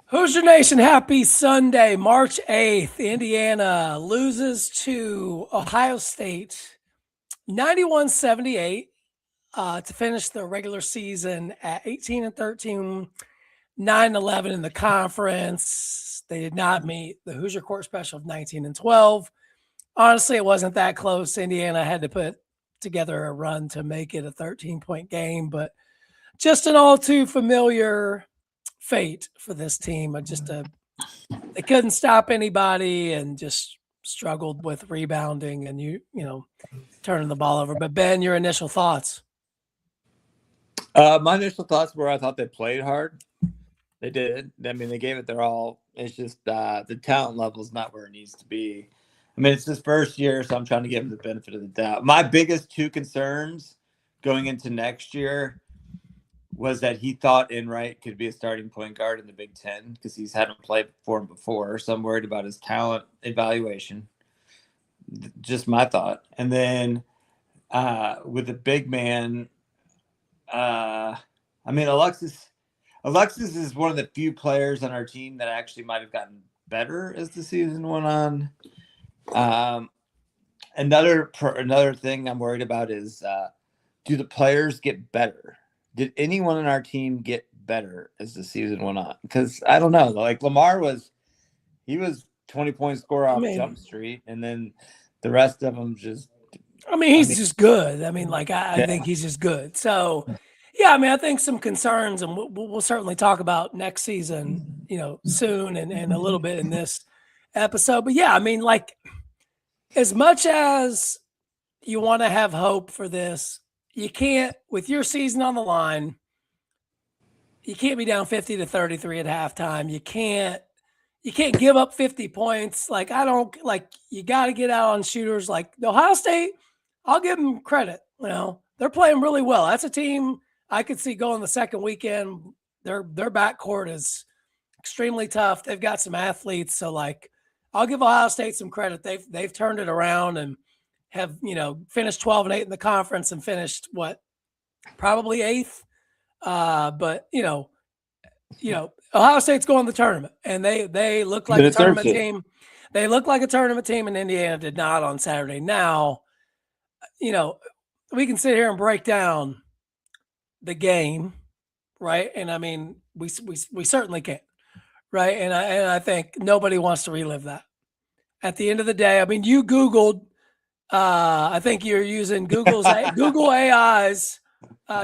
Hoosier Nation, happy Sunday, March 8th. Indiana loses to Ohio State 91-78 to finish the regular season at 18-13, 9-11 in the conference. They did not meet the Hoosier Court Special of 19-12. Honestly, it wasn't that close. Indiana had to put together a run to make it a 13-point game, but just an all too familiar fate for this team. They couldn't stop anybody and just struggled with rebounding and turning the ball over. But Ben, your initial thoughts? My initial thoughts were I thought they played hard. They did. I mean, they gave it their all. It's just the talent level is not where it needs to be. I mean, it's his first year, so I'm trying to give him the benefit of the doubt. My biggest two concerns going into next year was that he thought Enright could be a starting point guard in the Big Ten because he's hadn't played for him before. So I'm worried about his talent evaluation. Just my thought. And then with the big man, I mean, Alexis is one of the few players on our team that actually might have gotten better as the season went on. Another thing I'm worried about is do the players get better? Did anyone on our team get better as the season went on? Because I don't know. Like Lamar was 20-point scorer off Jump Street, and then the rest of them just. He's just good. I think he's just good. So, yeah, I think some concerns, and we'll certainly talk about next season, soon and a little bit in this episode. But yeah, as much as you want to have hope for this, you can't, with your season on the line, you can't be down 50-33 at halftime. You can't give up 50 points. You got to get out on shooters. Like Ohio State, I'll give them credit. They're playing really well. That's a team I could see going the second weekend. Their backcourt is extremely tough. They've got some athletes. So I'll give Ohio State some credit. They've turned it around and have, finished 12-8 in the conference and finished probably 8th. But Ohio State's going to the tournament and they look like a tournament team. They look like a tournament team, and Indiana did not on Saturday. Now, we can sit here and break down the game, right? And we certainly can, right? And I think nobody wants to relive that. At the end of the day, you Googled. I think you're using Google AIs.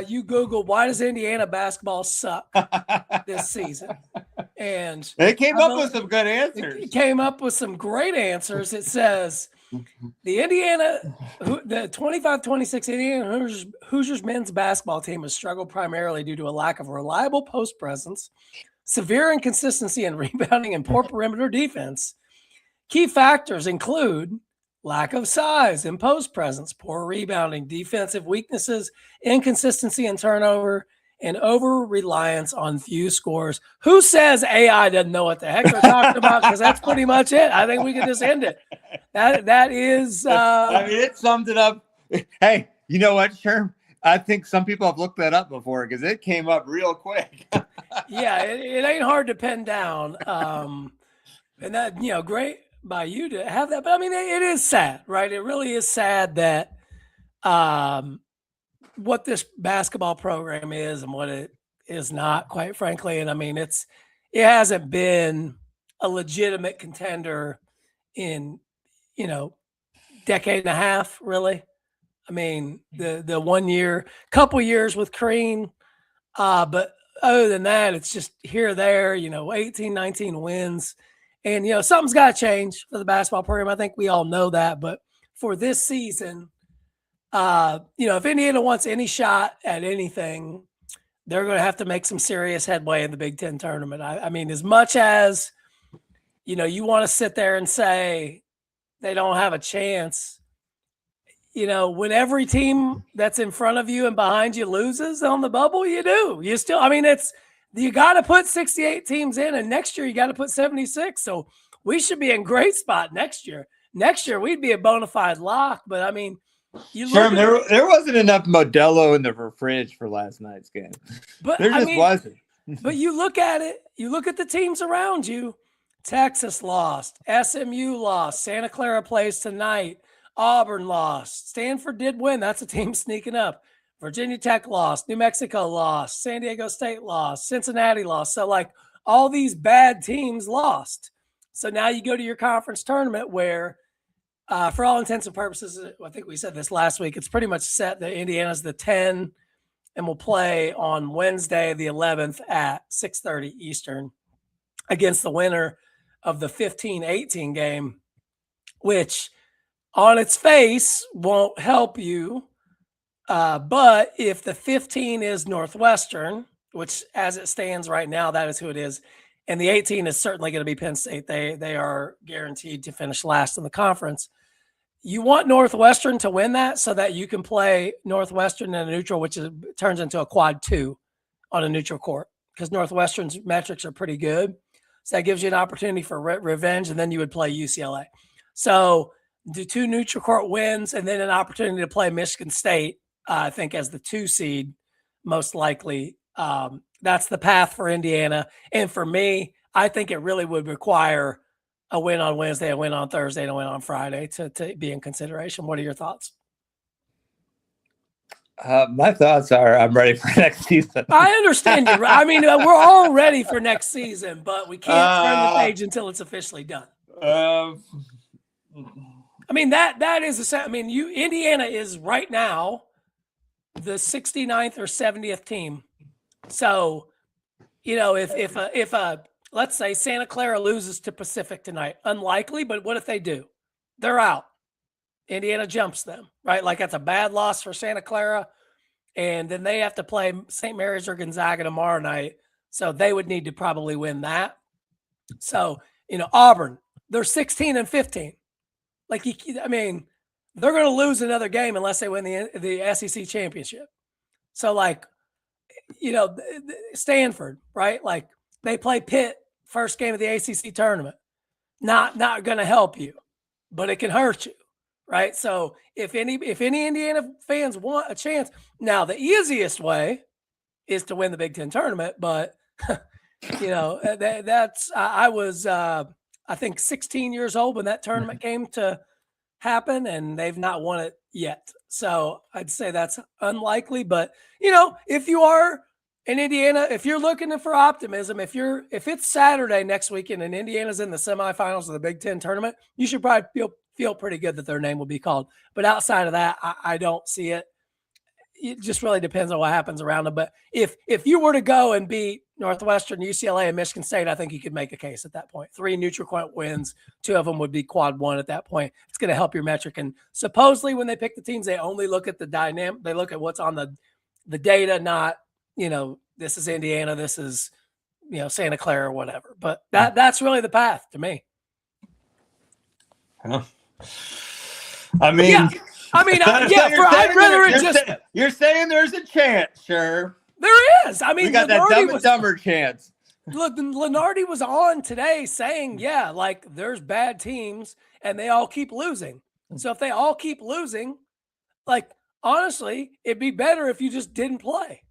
You Google why does Indiana basketball suck this season, and they came up with some good answers. It came up with some great answers. It says the 25-26 Indiana Hoosiers men's basketball team has struggled primarily due to a lack of reliable post presence, severe inconsistency in rebounding, and poor perimeter defense. Key factors include lack of size and post presence, poor rebounding, defensive weaknesses, inconsistency in turnover, and over-reliance on few scores. Who says AI doesn't know what the heck they're talking about? Because that's pretty much it. I think we can just end it. That is... it summed it up. Hey, you know what, Sherm? I think some people have looked that up before because it came up real quick. Yeah, it ain't hard to pin down. And that, great by you to have that. But it is sad, right? It really is sad that what this basketball program is and what it is not, quite frankly. And it hasn't been a legitimate contender in, decade and a half, really. The 1 year, couple years with Crean, but other than that, it's just here or there, 18, 19 wins. And, something's got to change for the basketball program. I think we all know that. But for this season, if Indiana wants any shot at anything, they're going to have to make some serious headway in the Big Ten tournament. As much as, you want to sit there and say they don't have a chance, when every team that's in front of you and behind you loses on the bubble, you do. You still, you got to put 68 teams in, and next year you got to put 76. So we should be in great spot next year. Next year we'd be a bona fide lock. But there wasn't enough Modelo in the fridge for last night's game. But there just wasn't. But you look at it you look at the teams around you. Texas lost. SMU lost. Santa Clara plays tonight. Auburn lost. Stanford did win. That's a team sneaking up. Virginia Tech lost. New Mexico lost. San Diego State lost. Cincinnati lost. So, like, all these bad teams lost. So now you go to your conference tournament where, for all intents and purposes, I think we said this last week, it's pretty much set that Indiana's the 10 and will play on Wednesday, the 11th at 6:30 Eastern against the winner of the 15-18 game, which on its face won't help you. But if the 15 is Northwestern, which as it stands right now, that is who it is, and the 18 is certainly going to be Penn State, they are guaranteed to finish last in the conference. You want Northwestern to win that so that you can play Northwestern in a neutral, which turns into a quad 2 on a neutral court because Northwestern's metrics are pretty good. So that gives you an opportunity for revenge, and then you would play UCLA. So do 2 neutral court wins and then an opportunity to play Michigan State, I think, as the 2 seed, most likely. That's the path for Indiana. And for me, I think it really would require a win on Wednesday, a win on Thursday, and a win on Friday to be in consideration. What are your thoughts? My thoughts are I'm ready for next season. I understand you. I mean, we're all ready for next season, but we can't turn the page until it's officially done. I mean, that is I mean, Indiana is right now the 69th or 70th team. So, if let's say Santa Clara loses to Pacific tonight, unlikely, but what if they do? They're out. Indiana jumps them, right? Like that's a bad loss for Santa Clara. And then they have to play St. Mary's or Gonzaga tomorrow night. So they would need to probably win that. So, Auburn, they're 16 and 15. Like, I mean, they're going to lose another game unless they win the SEC championship. So, like, Stanford, right? Like, they play Pitt first game of the ACC tournament. Not going to help you, but it can hurt you, right? So if any Indiana fans want a chance, now the easiest way is to win the Big Ten tournament, but that's I was I think 16 years old when that tournament came to happen, and they've not won it yet. So I'd say that's unlikely. But if you are in Indiana, if you're looking for optimism, if it's Saturday next weekend and Indiana's in the semifinals of the Big Ten tournament, you should probably feel pretty good that their name will be called. But outside of that, I don't see it. It just really depends on what happens around them. But if you were to go and beat Northwestern, UCLA, and Michigan State, I think you could make a case at that point. 3 neutral court wins, 2 of them would be quad 1 at that point. It's going to help your metric. And supposedly when they pick the teams, they only look at the dynamic. They look at what's on the data, not, this is Indiana, this is, Santa Clara or whatever. But that's really the path to me. Huh. I mean, yeah. I'd rather it just. You're saying there's a chance, sure. There is. I mean, we got that Dumb and Dumber chance. Look, Lenardi was on today saying, like there's bad teams and they all keep losing. So if they all keep losing, like honestly, it'd be better if you just didn't play.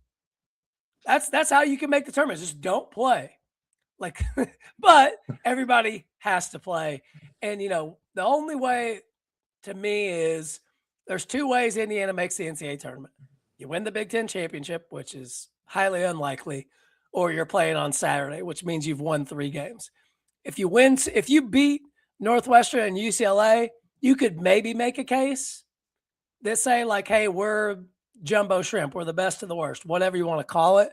That's how you can make the tournament. Just don't play. Like, but everybody has to play. And the only way to me is there's 2 ways Indiana makes the NCAA tournament. You win the Big Ten championship, which is highly unlikely, or you're playing on Saturday, which means you've won 3 games. If you beat Northwestern and UCLA, you could maybe make a case that say like, hey, we're jumbo shrimp. We're the best of the worst, whatever you want to call it.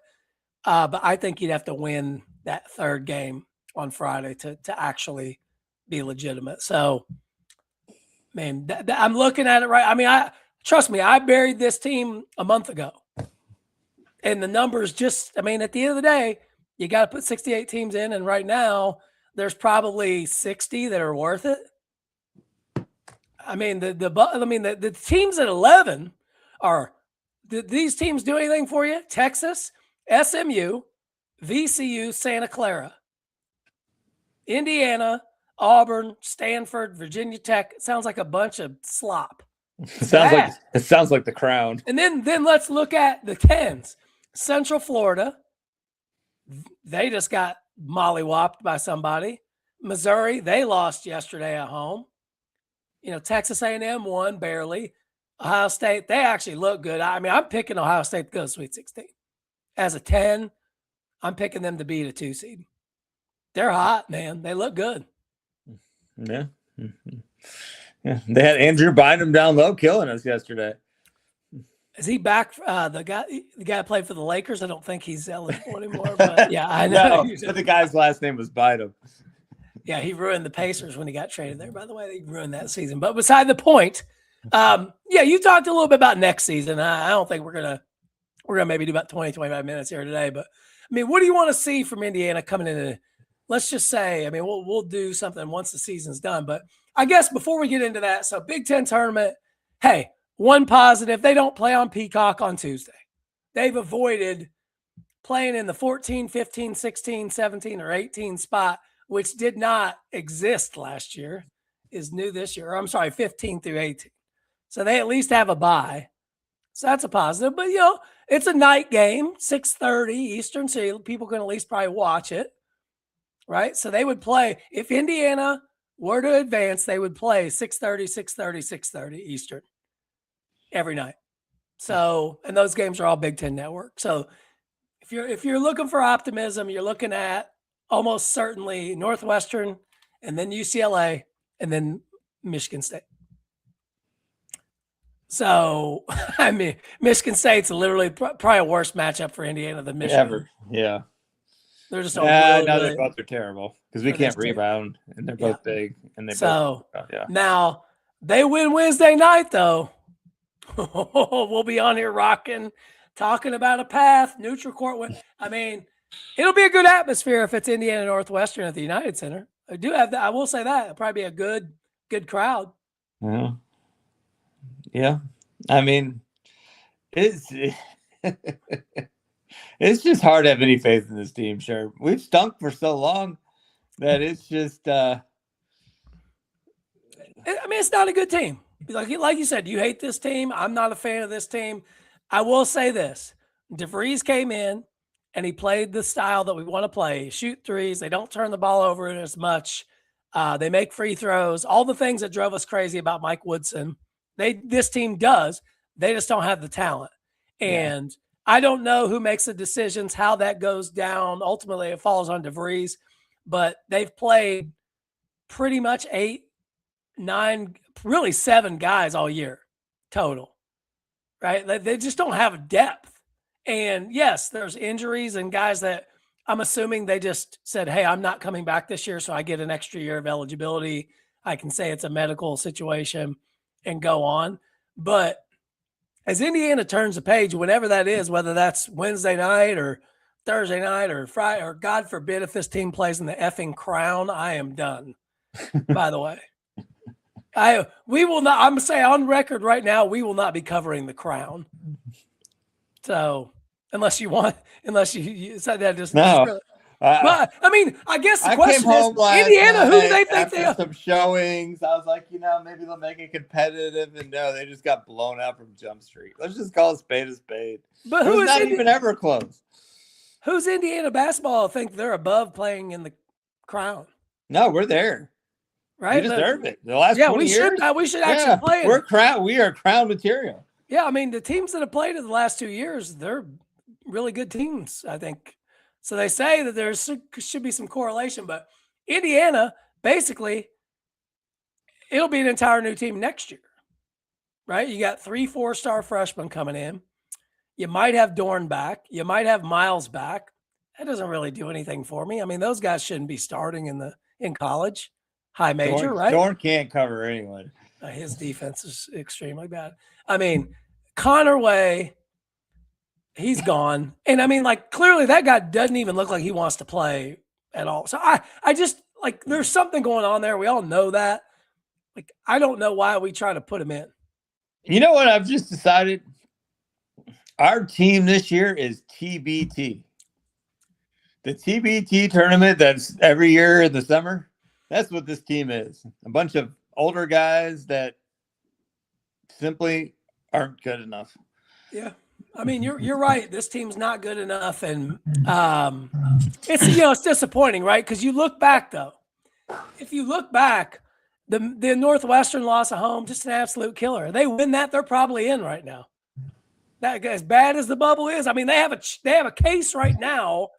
But I think you'd have to win that 3rd game on Friday to actually be legitimate. So, man, I'm looking at it right. I mean, trust me, I buried this team a month ago. And the numbers at the end of the day, you got to put 68 teams in. And right now, there's probably 60 that are worth it. I mean, the teams at 11 are, did these teams do anything for you? Texas, SMU, VCU, Santa Clara, Indiana, Auburn, Stanford, Virginia Tech. It sounds like a bunch of slop. It sounds like the Crown. And then let's look at the 10s. Central Florida, they just got mollywopped by somebody. Missouri, they lost yesterday at home. Texas A&M won barely. Ohio State, they actually look good. I mean, I'm picking Ohio State to go to Sweet 16. As a 10, I'm picking them to beat a 2 seed. They're hot, man. They look good. Yeah. Mm-hmm. Yeah. They had Andrew Bynum down low killing us yesterday. Is he back? The guy played for the Lakers. I don't think he's eligible anymore. But yeah, I know. No, but the guy's last name was Bynum. Yeah, he ruined the Pacers when he got traded there. By the way, he ruined that season. But beside the point, you talked a little bit about next season. I don't think we're gonna maybe do about 20, 25 minutes here today. But I mean, what do you want to see from Indiana coming into? Let's just say, I mean, we'll do something once the season's done. But I guess before we get into that, so Big Ten tournament. Hey, one positive: they don't play on Peacock on Tuesday. They've avoided playing in the 14, 15, 16, 17, or 18 spot, which did not exist last year, is new this year. Or I'm sorry, 15 through 18. So they at least have a bye. So that's a positive. But, it's a night game, 6:30 Eastern, so people can at least probably watch it, right? So they would play. If Indiana were to advance, they would play 6:30, 6:30, 6:30 Eastern every night. So, and those games are all Big Ten Network. So if you're looking for optimism, you're looking at almost certainly Northwestern, and then UCLA, and then Michigan State. So, I mean, Michigan State's literally probably a worse matchup for Indiana than Michigan. Ever. Yeah. They're just they're both terrible because we can't rebound, and they're both big. And now they win Wednesday night, though. We'll be on here talking about a path, neutral court win. I mean, it'll be a good atmosphere if it's Indiana Northwestern at the United Center. I will say that. It'll probably be a good crowd. Yeah. Yeah. I mean, it's just hard to have any faith in this team, sure. We've stunk for so long that it's just I mean, it's not a good team. Like you said, you hate this team. I'm not a fan of this team. I will say this. DeVries came in and he played the style that we want to play. Shoot threes. They don't turn the ball over as much. They make free throws. All the things that drove us crazy about Mike Woodson. This team does. They just don't have the talent. And I don't know who makes the decisions, how that goes down. Ultimately, it falls on DeVries. But they've played pretty much 8, 9, really 7 guys all year total, right? They just don't have depth. And yes, there's injuries and guys that I'm assuming they just said, hey, I'm not coming back this year, so I get an extra year of eligibility. I can say it's a medical situation and go on. But as Indiana turns the page, whenever that is, whether that's Wednesday night or Thursday night or Friday, or God forbid if this team plays in the effing Crown, I am done, by the way. We will not. I'm saying on record right now, we will not be covering the Crown. So unless you said that just no. But I mean, I guess the question is, Indiana, who do they think they are? Some showings. I was like, maybe they'll make it competitive, and no, they just got blown out from Jump Street. Let's just call a spade. But who's not even ever close? Who's Indiana basketball think they're above playing in the Crown? No, we're there. Right? We deserve it. The last 20 years, we should actually play it. We are crown material. Yeah, I mean, the teams that have played in the last 2 years, they're really good teams, I think. So they say that there should be some correlation, but Indiana, basically, it'll be an entire new team next year, right? You got 3 4-star freshmen coming in. You might have Dorn back. You might have Miles back. That doesn't really do anything for me. I mean, those guys shouldn't be starting in college, high major, right? Dorn can't cover anyone. His defense is extremely bad. I mean, Connerway, he's gone. And I mean, like, clearly that guy doesn't even look like he wants to play at all. So I just, like, there's something going on there. We all know that. Like, I don't know why we try to put him in. You know what I've just decided? Our team this year is TBT. The TBT tournament that's every year in the summer, that's what this team is. A bunch of older guys that simply aren't good enough. Yeah. I mean, you're right. This team's not good enough, and it's disappointing, right? Because you look back though. If you look back, the Northwestern loss at home, just an absolute killer. They win that, they're probably in right now. That as bad as the bubble is, I mean, they have a case right now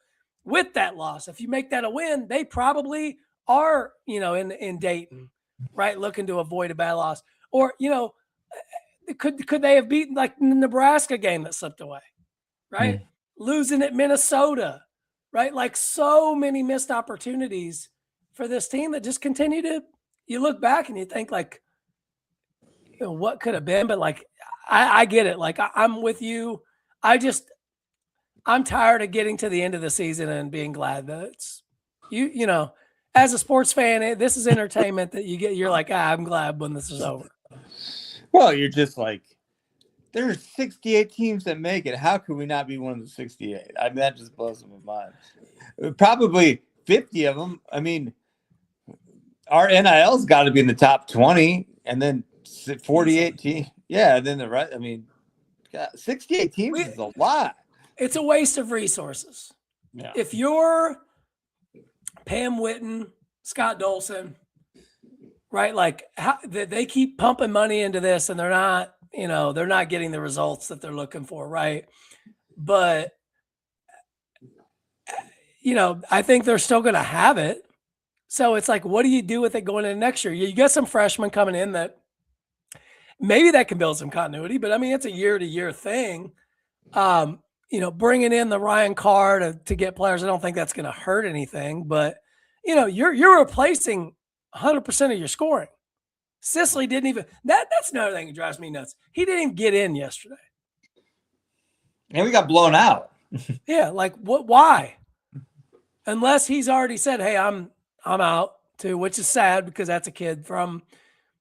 with that loss. If you make that a win, they probably are, in Dayton, right, looking to avoid a bad loss. Or, could they have beaten like the Nebraska game that slipped away, right? Losing at Minnesota, right? Like so many missed opportunities for this team that just continue to. You look back and you think like, what could have been, but like I get it. Like I'm with you. I'm tired of getting to the end of the season and being glad that it's as a sports fan, this is entertainment that you get. You're like, I'm glad when this is over. Well, you're just like, there's 68 teams that make it. How could we not be one of the 68? I mean, that just blows my mind. Probably 50 of them. I mean, our NIL's got to be in the top 20, and then 48 teams. Yeah, then the rest. I mean, 68 teams is a lot. It's a waste of resources. Yeah. If you're Pam Whitten, Scott Dolson, right? Like they keep pumping money into this, and they're not getting the results that they're looking for, right? But I think they're still going to have it. So it's like, what do you do with it going into next year? You get some freshmen coming in that maybe that can build some continuity, but I mean, it's a year-to-year thing. Bringing in the Ryan Carr to get players, I don't think that's going to hurt anything. But you're replacing 100% of your scoring. Sicily didn't even. That's another thing that drives me nuts. He didn't even get in yesterday, and we got blown out. Yeah, like what? Why? Unless he's already said, "Hey, I'm out too," which is sad because that's a kid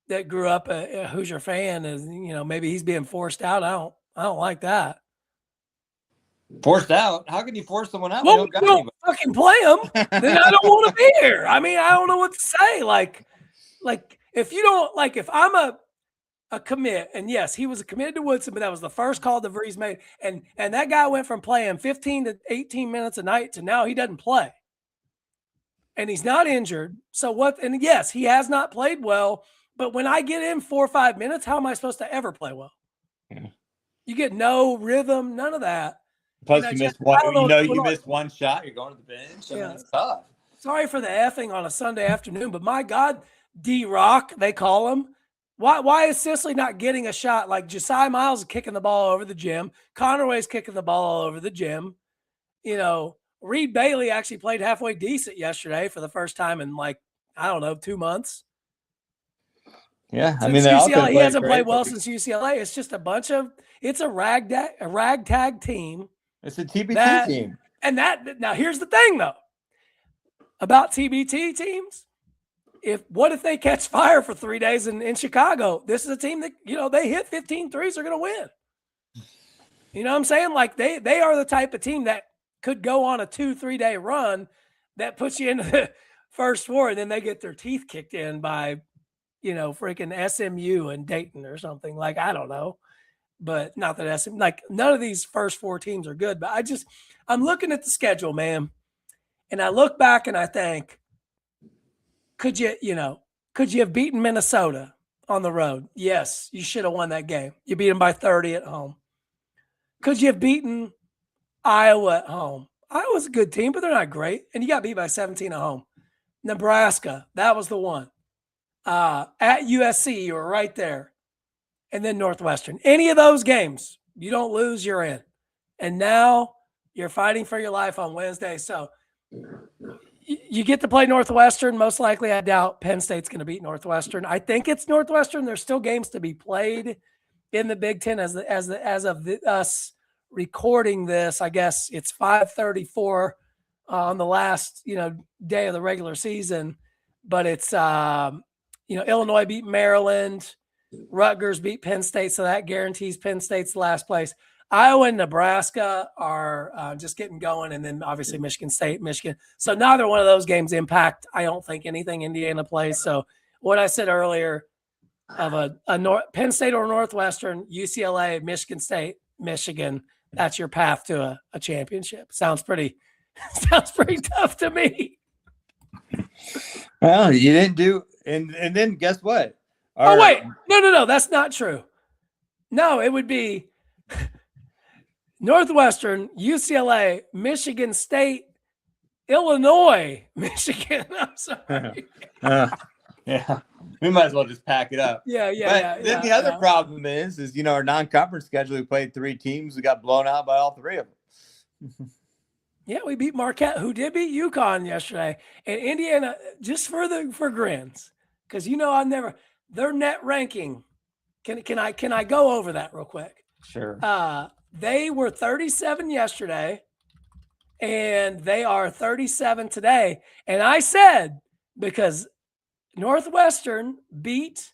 that grew up a Hoosier fan, and maybe he's being forced out. I don't like that. Forced out? How can you force someone out? Well, we don't fucking play them. Then I don't want to be here. I mean, I don't know what to say. Like if you don't if I'm a commit, and yes, he was committed to Woodson, but that was the first call that Vrees made, and that guy went from playing 15 to 18 minutes a night to now he doesn't play, and he's not injured. So what? And yes, he has not played well. But when I get in 4 or 5 minutes, how am I supposed to ever play well? Yeah. You get no rhythm, none of that. Plus, you missed one. You missed one shot. You're going to the bench. Yeah, it's tough. Sorry for the effing on a Sunday afternoon, but my God, D-Rock, they call him. Why is Sicily not getting a shot? Like Josiah Miles is kicking the ball over the gym. Connerway's kicking the ball all over the gym. Reed Bailey actually played halfway decent yesterday for the first time in 2 months. Yeah, I mean, UCLA, he hasn't played well since UCLA. It's just it's a ragtag team. It's a TBT team. And now here's the thing though about TBT teams. What if they catch fire for 3 days in Chicago? This is a team that, they hit 15 threes, they're going to win. You know what I'm saying? Like they are the type of team that could go on a 2-3 day run that puts you into the first four, and then they get their teeth kicked in by, freaking SMU and Dayton or something. Like, I don't know. But not that none of these first four teams are good. But I'm looking at the schedule, man. And I look back and I think, could you have beaten Minnesota on the road? Yes, you should have won that game. You beat them by 30 at home. Could you have beaten Iowa at home? Iowa's a good team, but they're not great. And you got beat by 17 at home. Nebraska, that was the one. At USC, you were right there. And then Northwestern. Any of those games, you don't lose, you're in. And now you're fighting for your life on Wednesday. So you get to play Northwestern. Most likely, I doubt Penn State's going to beat Northwestern. I think it's Northwestern. There's still games to be played in the Big Ten as of us recording this. I guess it's 5:34 on the last day of the regular season. But it's Illinois beat Maryland. Rutgers beat Penn State, so that guarantees Penn State's last place. Iowa and Nebraska are just getting going, and then obviously Michigan State, Michigan. So neither one of those games impact, I don't think, anything Indiana plays. So what I said earlier of a Penn State or Northwestern, UCLA, Michigan State, Michigan, that's your path to a championship. Sounds pretty tough to me. Well, you didn't do, and then guess what? Oh, wait. No. That's not true. No, it would be Northwestern, UCLA, Michigan State, Illinois, Michigan. I'm sorry. Yeah, we might as well just pack it up. Yeah. Then the other problem is our non-conference schedule. We played 3 teams. We got blown out by all 3 of them. Yeah, we beat Marquette, who did beat UConn yesterday, and Indiana just for grins, because their net ranking. Can I go over that real quick? Sure. They were 37 yesterday, and they are 37 today. And I said, because Northwestern beat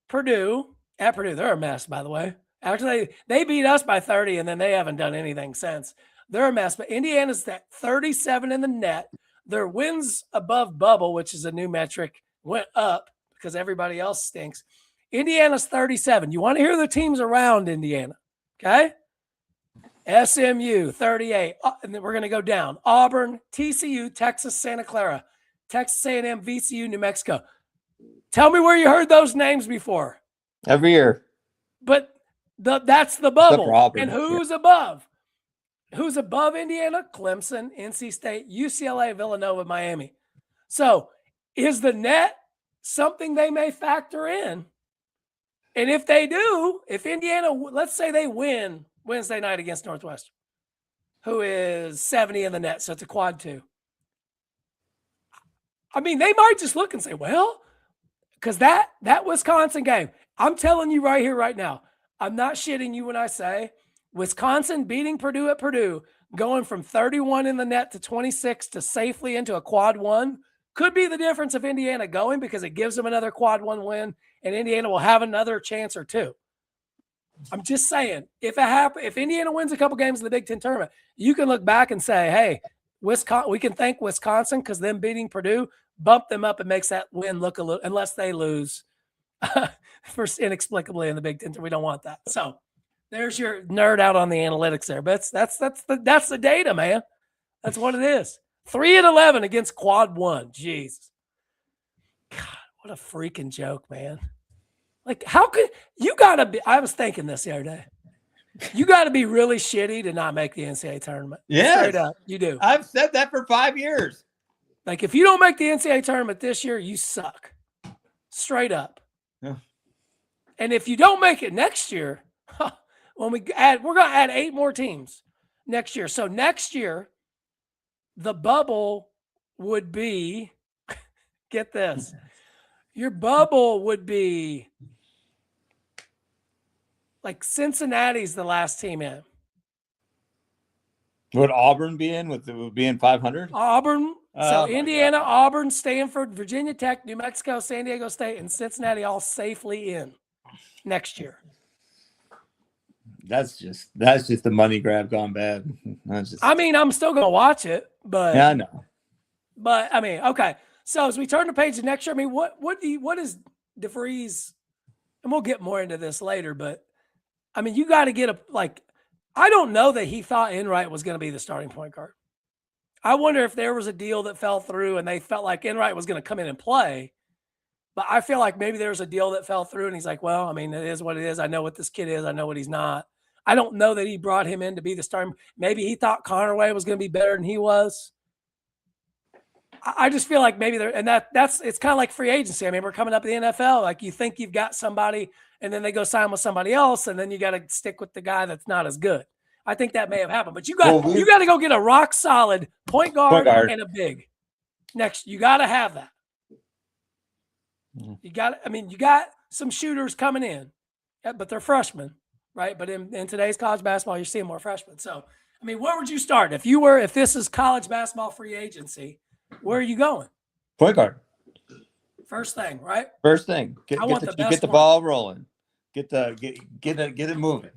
Purdue at Purdue. They're a mess, by the way. Actually, they beat us by 30, and then they haven't done anything since. They're a mess. But Indiana's at 37 in the net. Their wins above bubble, which is a new metric, went up because everybody else stinks. Indiana's 37. You want to hear the teams around Indiana, okay? SMU, 38. And then we're going to go down. Auburn, TCU, Texas, Santa Clara, Texas A&M, VCU, New Mexico. Tell me where you heard those names before. Every year. But that's the bubble. Auburn, and who's above? Who's above Indiana? Clemson, NC State, UCLA, Villanova, Miami. So is the net something they may factor in? And if they do, if Indiana, let's say they win Wednesday night against Northwestern, who is 70 in the net, so it's a quad 2. I mean, they might just look and say, well, because that Wisconsin game, I'm telling you right here, right now, I'm not shitting you when I say Wisconsin beating Purdue at Purdue, going from 31 in the net to 26 to safely into a quad 1 could be the difference of Indiana going, because it gives them another quad 1 win, and Indiana will have another chance or 2. I'm just saying, if Indiana wins a couple games in the Big Ten tournament, you can look back and say, hey, we can thank Wisconsin because them beating Purdue bumped them up and makes that win look a little, unless they lose inexplicably in the Big Ten. We don't want that. So there's your nerd out on the analytics there. But that's the data, man. That's what it is. 3-11 against quad 1. Jesus. God, what a freaking joke, man. Like, how could you gotta be? I was thinking this the other day. You got to be really shitty to not make the NCAA tournament. Yeah, straight up, you do. I've said that for 5 years. Like, if you don't make the NCAA tournament this year, you suck. Straight up. Yeah. And if you don't make it next year, we're going to add 8 more teams next year. So next year, the bubble would be, get this, your bubble would be like Cincinnati's the last team in. Would Auburn be in with being 500? Auburn. So Indiana, Auburn, Stanford, Virginia Tech, New Mexico, San Diego State, and Cincinnati all safely in next year. That's just the money grab gone bad. I mean, I'm still going to watch it, but yeah, I know. But I mean, okay. So as we turn the page to next year, I mean, what is DeVries? And we'll get more into this later, but I mean, you got to get I don't know that he thought Enright was going to be the starting point guard. I wonder if there was a deal that fell through and they felt like Enright was going to come in and play. But I feel like maybe there's a deal that fell through and he's like, well, I mean, it is what it is. I know what this kid is. I know what he's not. I don't know that he brought him in to be the starting. Maybe he thought Connerway was going to be better than he was. I just feel like maybe it's kind of like free agency. I mean, we're coming up in the NFL. Like, you think you've got somebody and then they go sign with somebody else and then you got to stick with the guy that's not as good. I think that may have happened, but you got to go get a rock solid point guard and a big next. You got to have that. You got some shooters coming in, but they're freshmen, right? But in today's college basketball, you're seeing more freshmen. So, I mean, where would you start if this is college basketball free agency? Where are you going? Point guard. First thing, right? First thing. Get the ball rolling. Get it moving.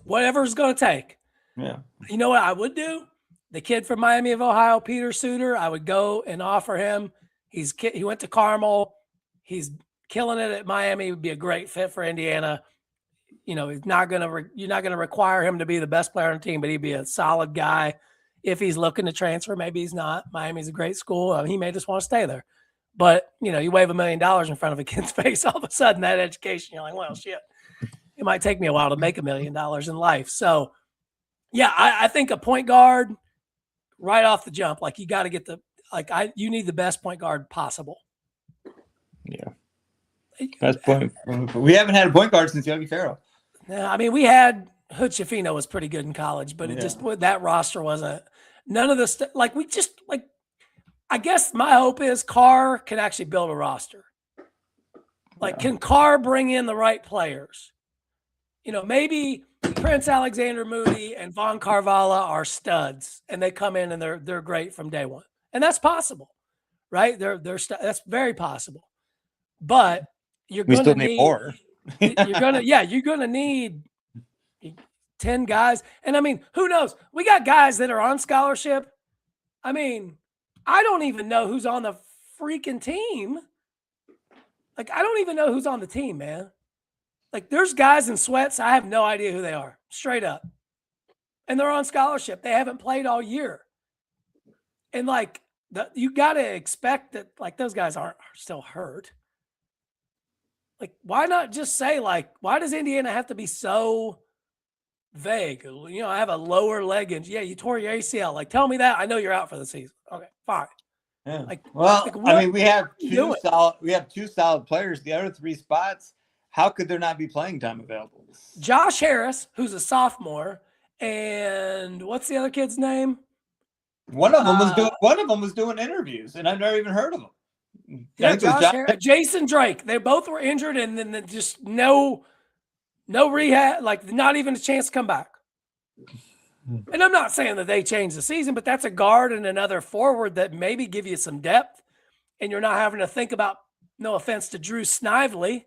Whatever's going to take. Yeah. You know what I would do? The kid from Miami of Ohio, Peter Suter, I would go and offer him. He went to Carmel. He's killing it at Miami. He would be a great fit for Indiana. You know, you're not going to require him to be the best player on the team, but he'd be a solid guy. If he's looking to transfer, maybe he's not. Miami's a great school. He may just want to stay there. But, you know, you wave $1 million in front of a kid's face, all of a sudden that education, you're like, well, shit, it might take me a while to make $1 million in life. So, yeah, I think a point guard right off the jump, like you got to get you need the best point guard possible. Yeah. Best point. We haven't had a point guard since Yogi Ferrell. Yeah, I mean, we had Hood Shafino was pretty good in college, but it just that roster wasn't none of the stuff. Like I guess my hope is Carr can actually build a roster. Like, can Carr bring in the right players? You know, maybe Prince Alexander Moody and Von Carvalho are studs, and they come in and they're great from day one, and that's possible, right? That's very possible. But you're going to need more. You're going to need 10 guys, and I mean, who knows? We got guys that are on scholarship. I mean, I don't even know who's on the freaking team. Like, I don't even know who's on the team, man. Like, there's guys in sweats. I have no idea who they are, straight up. And they're on scholarship. They haven't played all year. And, like, you got to expect that, like, those guys are still hurt. Like, why not just say, like, why does Indiana have to be so vague? You know, I have a lower leg injury. Yeah, you tore your ACL. Like, tell me that. I know you're out for the season. Okay, fine. Yeah. Like, well, I mean, we have two solid players. The other 3 spots, how could there not be playing time available? Josh Harris, who's a sophomore, and what's the other kid's name? One of them was doing interviews, and I've never even heard of him. Yeah, Josh Harris, Jason Drake. They both were injured, and then just no rehab, like not even a chance to come back. And I'm not saying that they changed the season, but that's a guard and another forward that maybe give you some depth, and you're not having to think about, no offense to Drew Snively,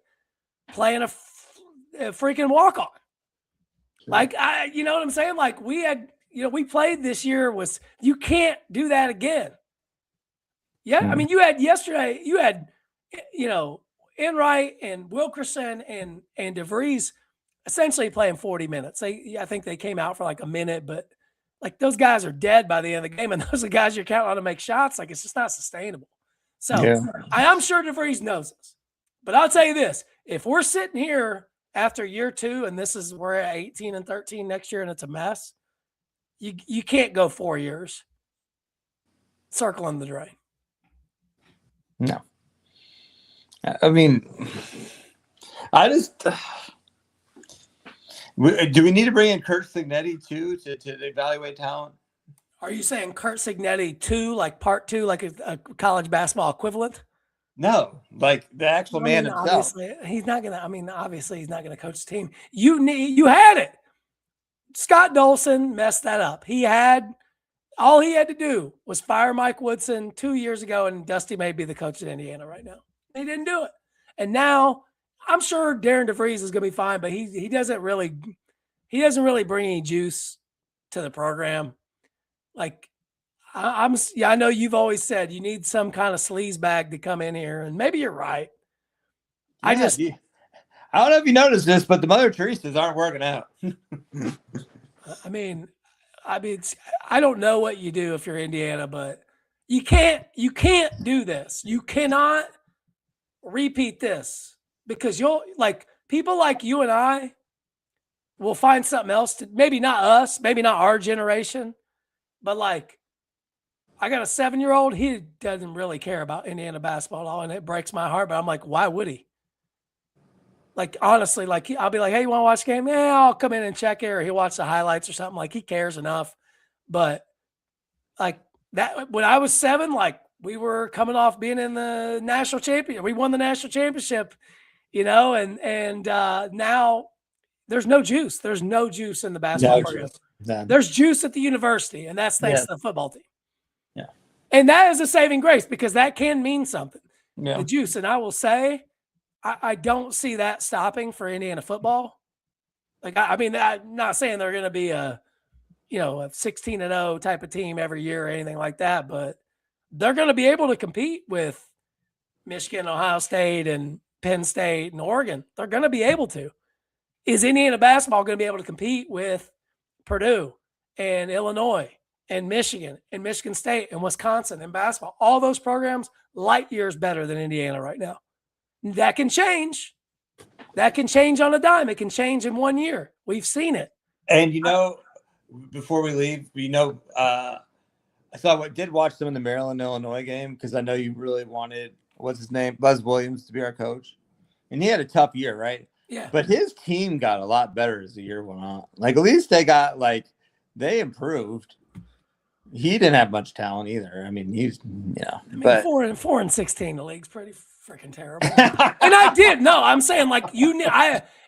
playing a freaking walk-on. Like, you know what I'm saying? Like, we played this year you can't do that again. Yeah, I mean, you had Enright and Wilkerson and DeVries essentially playing 40 minutes. I think they came out for like a minute, but like those guys are dead by the end of the game, and those are guys you're counting on to make shots. Like, it's just not sustainable. So I'm sure DeVries knows this, but I'll tell you this: if we're sitting here after year 2, and we're at 18-13 next year, and it's a mess, you can't go 4 years circling the drain. No. I mean, do we need to bring in Kurt Signetti too to evaluate talent? Are you saying Kurt Signetti 2, like part 2, like a college basketball equivalent? No, like the actual man himself. Obviously, he's not going to. I mean, obviously, he's not going to coach the team. You had it. Scott Dolson messed that up. All he had to do was fire Mike Woodson 2 years ago, and Dusty may be the coach at Indiana right now. He didn't do it. And now I'm sure Darren DeVries is going to be fine, but he doesn't really bring any juice to the program. Like, I know you've always said you need some kind of sleaze bag to come in here, and maybe you're right. Yeah, I don't know if you noticed this, but the Mother Teresa's aren't working out. I mean, I don't know what you do if you're Indiana, but you can't do this. You cannot repeat this, because people like you and I will find something else to, maybe not us, maybe not our generation, but like, I got a 7-year-old, he doesn't really care about Indiana basketball at all, and it breaks my heart, but I'm like, why would he? Like, honestly, like, I'll be like, hey, you want to watch the game? Yeah, I'll come in and check it, or he'll watch the highlights or something. Like, he cares enough. But, like, that when I was 7, like, we were coming off being in the national championship. We won the national championship, and now there's no juice. There's no juice in the basketball program. There's juice at the university, and that's thanks to the football team. Yeah. And that is a saving grace, because that can mean something. Yeah. The juice. And I will say, I don't see that stopping for Indiana football. Like, I mean, I'm not saying they're going to be a 16-0 type of team every year or anything like that, but they're going to be able to compete with Michigan, Ohio State, and Penn State, and Oregon. They're going to be able to. is Indiana basketball going to be able to compete with Purdue and Illinois and Michigan State and Wisconsin in basketball? All those programs light years better than Indiana right now. That can change. That can change on a dime. It can change in 1 year. We've seen it. And before we leave, I did watch some of the Maryland-Illinois game because I know you really wanted, what's his name, Buzz Williams to be our coach. And he had a tough year, right? Yeah. But his team got a lot better as the year went on. Like, at least they improved. He didn't have much talent either. I mean, but 4-16, the league's pretty freaking terrible. And I did. No, I'm saying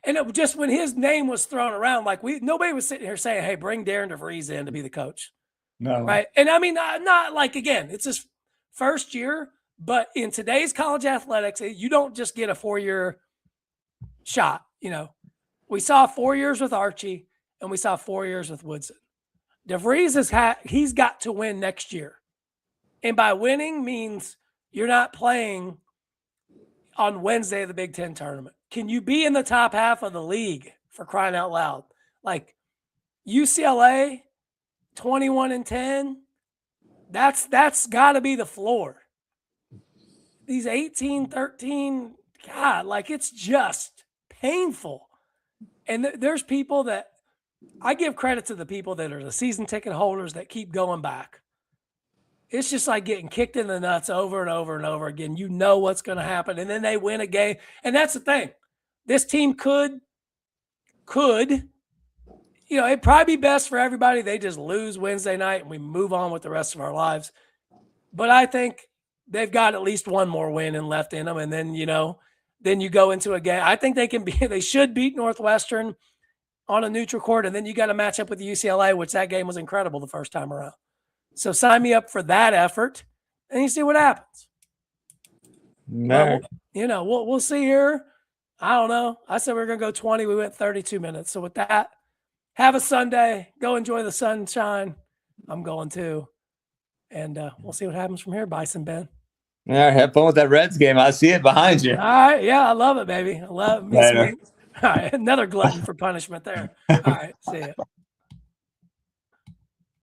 and it just when his name was thrown around, nobody was sitting here saying, "Hey, bring Darren DeVries in to be the coach." No. Right. And I mean, not again, it's his first year, but in today's college athletics, you don't just get a 4-year shot. We saw 4 years with Archie and we saw 4 years with Woodson. DeVries he's got to win next year. And by winning means you're not playing on Wednesday of the Big Ten tournament. Can you be in the top half of the league, for crying out loud? Like UCLA, 21-10, that's got to be the floor. These 18-13, God, it's just painful. And there's people that I give credit to the people that are the season ticket holders that keep going back. It's just like getting kicked in the nuts over and over and over again. You know what's going to happen. And then they win a game. And that's the thing. This team could, it'd probably be best for everybody. They just lose Wednesday night and we move on with the rest of our lives. But I think they've got at least one more win and left in them. And then, then you go into a game. I think they should beat Northwestern on a neutral court. And then you got to match up with UCLA, which that game was incredible the first time around. So sign me up for that effort and you see what happens. No. But, we'll see here. I don't know. I said we were going to go 20. We went 32 minutes. So with that, have a Sunday. Go enjoy the sunshine. I'm going to. And we'll see what happens from here, Bison Ben. All right, have fun with that Reds game. I see it behind you. All right. Yeah, I love it, baby. I love it. Later. All right. Another glutton for punishment there. All right. See ya.